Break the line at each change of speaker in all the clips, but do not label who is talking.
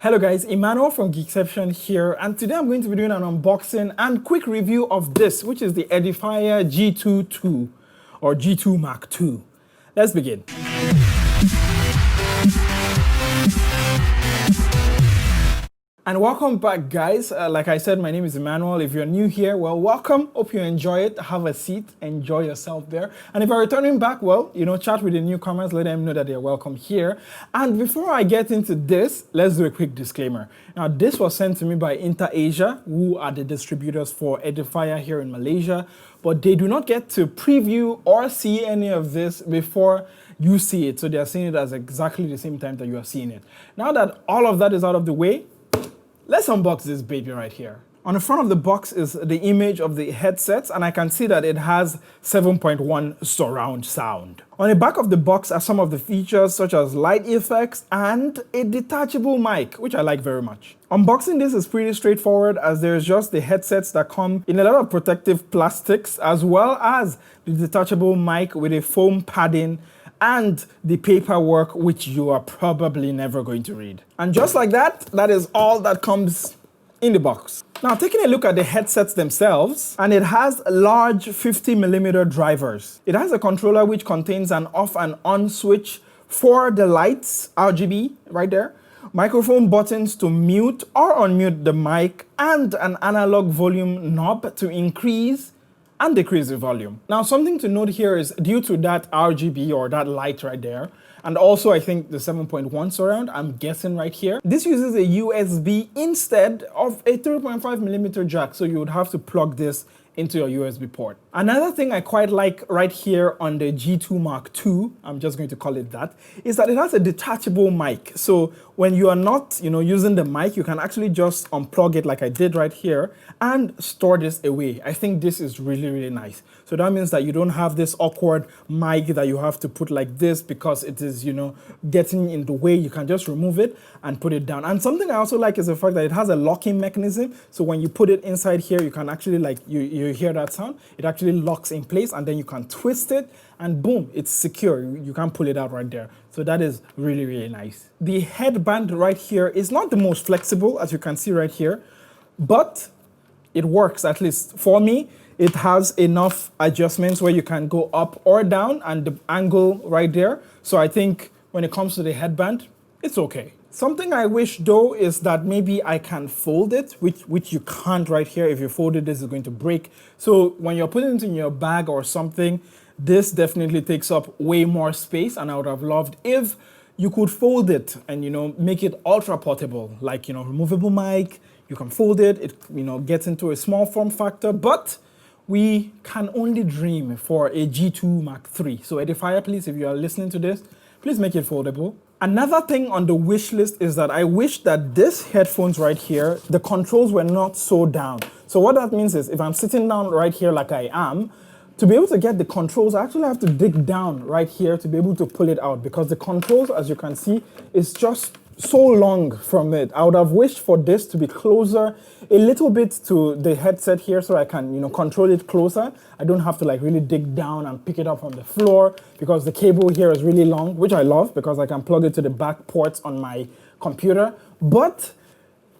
Hello guys, Emmanuel from Geekception here, and today I'm going to be doing an unboxing and quick review of this, which is the Edifier G2 II, or G2 Mark II. Let's begin. And welcome back, guys. Like I said, my name is Emmanuel. If you're new here, well, welcome. Hope you enjoy it. Have a seat. Enjoy yourself there. And if you're returning back, well, chat with the newcomers. Let them know that they're welcome here. And before I get into this, let's do a quick disclaimer. Now, this was sent to me by InterAsia, who are the distributors for Edifier here in Malaysia. But they do not get to preview or see any of this before you see it. So they are seeing it at exactly the same time that you are seeing it. Now that all of that is out of the way, let's unbox this baby right here. On the front of the box is the image of the headsets, and I can see that it has 7.1 surround sound. On the back of the box are some of the features such as light effects and a detachable mic, which I like very much. Unboxing this is pretty straightforward, as there's just the headsets that come in a lot of protective plastics, as well as the detachable mic with a foam padding and the paperwork, which you are probably never going to read. And just like that, that is all that comes in the box. Now, taking a look at the headsets themselves, and it has large 50mm drivers. It has a controller which contains an off and on switch for the lights, RGB, right there, microphone buttons to mute or unmute the mic, and an analog volume knob to increase and decrease the volume. Now, something to note here is due to that RGB or that light right there, and also I think the 7.1 surround, I'm guessing right here, this uses a USB instead of a 3.5mm jack, so you would have to plug this into your USB port. Another thing I quite like right here on the G2 Mark II, I'm just going to call it that, is that it has a detachable mic. So when you are not, using the mic, you can actually just unplug it like I did right here and store this away. I think this is really, really nice. So that means that you don't have this awkward mic that you have to put like this because it is, getting in the way. You can just remove it and put it down. And something I also like is the fact that it has a locking mechanism. So when you put it inside here, you can actually, like, you hear that sound, it actually locks in place, and then you can twist it and boom, it's secure. You can pull it out right there. So that is really, really nice. The headband right here is not the most flexible, as you can see right here, but it works, at least for me. It has enough adjustments where you can go up or down, and the angle right there. So I think when it comes to the headband, it's okay. Something I wish though is that maybe I can fold it, which you can't right here. If you fold it, this is going to break. So when you're putting it in your bag or something, this definitely takes up way more space, and I would have loved if you could fold it and make it ultra portable, like removable mic. You can fold it, it gets into a small form factor, but we can only dream for a G2 Mark III. So Edifier, please, if you are listening to this, please make it foldable. Another thing on the wish list is that I wish that this headphones right here, the controls were not so down. So what that means is if I'm sitting down right here like I am, to be able to get the controls, I actually have to dig down right here to be able to pull it out, because the controls, as you can see, is just so long from it. I would have wished for this to be closer a little bit to the headset here, so I can control it closer. I don't have to like really dig down and pick it up from the floor, because the cable here is really long, which I love because I can plug it to the back ports on my computer. But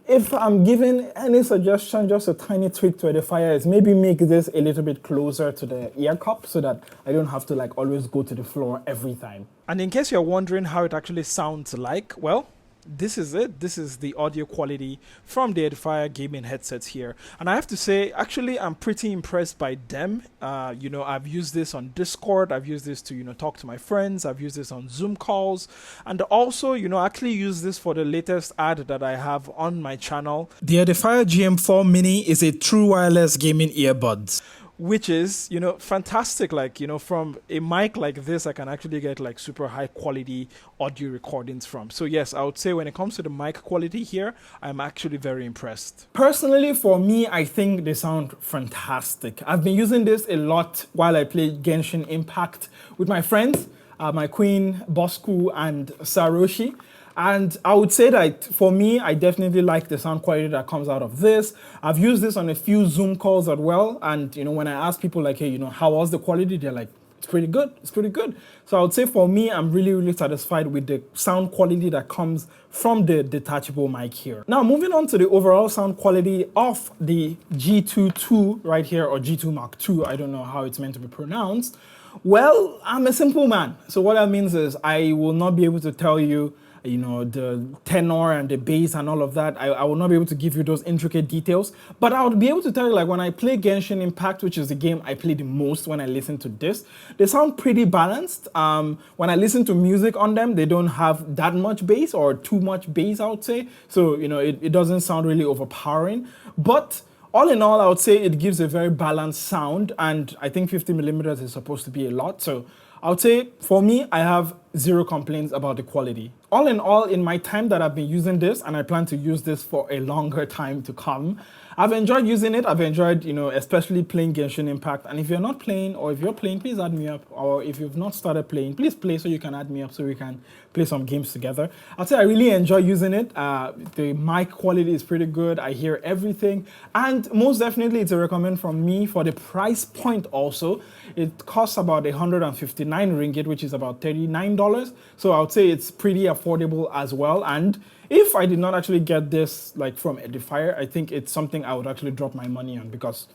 if I'm giving any suggestion, just a tiny tweak to Edifier, is maybe make this a little bit closer to the ear cup so that I don't have to like always go to the floor every time. And in case you're wondering how it actually sounds like, well, this is it. This is the audio quality from the Edifier gaming headsets here. And I have to say, actually, I'm pretty impressed by them. I've used this on Discord. I've used this to, talk to my friends. I've used this on Zoom calls. And also, actually use this for the latest ad that I have on my channel. The Edifier GM4 Mini is a true wireless gaming earbuds, which is, fantastic. Like, from a mic like this, I can actually get like super high quality audio recordings from. So yes, I would say when it comes to the mic quality here, I'm actually very impressed. Personally, for me, I think they sound fantastic. I've been using this a lot while I play Genshin Impact with my friends, my queen, Bosku, and Saroshi. And I would say that for me, I definitely like the sound quality that comes out of this. I've used this on a few Zoom calls as well. And, when I ask people like, hey, how was the quality? They're like, it's pretty good. It's pretty good. So I would say for me, I'm really, really satisfied with the sound quality that comes from the detachable mic here. Now, moving on to the overall sound quality of the G2 II right here, or G2 Mark II. I don't know how it's meant to be pronounced. Well, I'm a simple man. So what that means is I will not be able to tell you, you know, the tenor and the bass and all of that. I will not be able to give you those intricate details, but I would be able to tell you, like, when I play Genshin Impact, which is the game I play the most when I listen to this, they sound pretty balanced. When I listen to music on them, they don't have that much bass or too much bass, I would say. So, you know, it doesn't sound really overpowering, but all in all, I would say it gives a very balanced sound, and I think 50 millimeters is supposed to be a lot. So I would say for me, I have zero complaints about the quality. All in all, in my time that I've been using this, and I plan to use this for a longer time to come, I've enjoyed using it. I've enjoyed, you know, especially playing Genshin Impact. And if you're not playing, or if you're playing, please add me up. Or if you've not started playing, please play so you can add me up so we can play some games together. I'd say I really enjoy using it. The mic quality is pretty good. I hear everything. And most definitely, it's a recommend from me for the price point also. It costs about 159 ringgit, which is about $39. So I would say it's pretty affordable as well. And if I did not actually get this like from Edifier, I think it's something I would actually drop my money on, because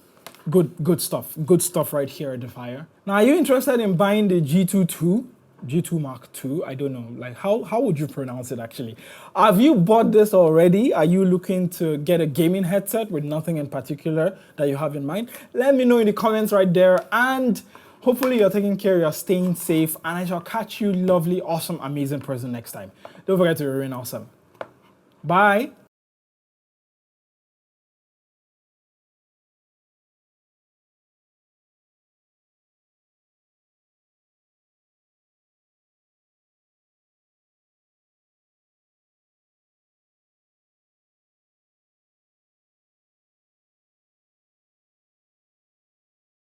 good stuff right here, Edifier. Now, are you interested in buying the G2 II? G2 Mark II? I don't know, like how would you pronounce it actually? Have you bought this already? Are you looking to get a gaming headset with nothing in particular that you have in mind? Let me know in the comments right there, and hopefully you're taking care, you're staying safe, and I shall catch you lovely, awesome, amazing person next time. Don't forget to remain awesome. Bye.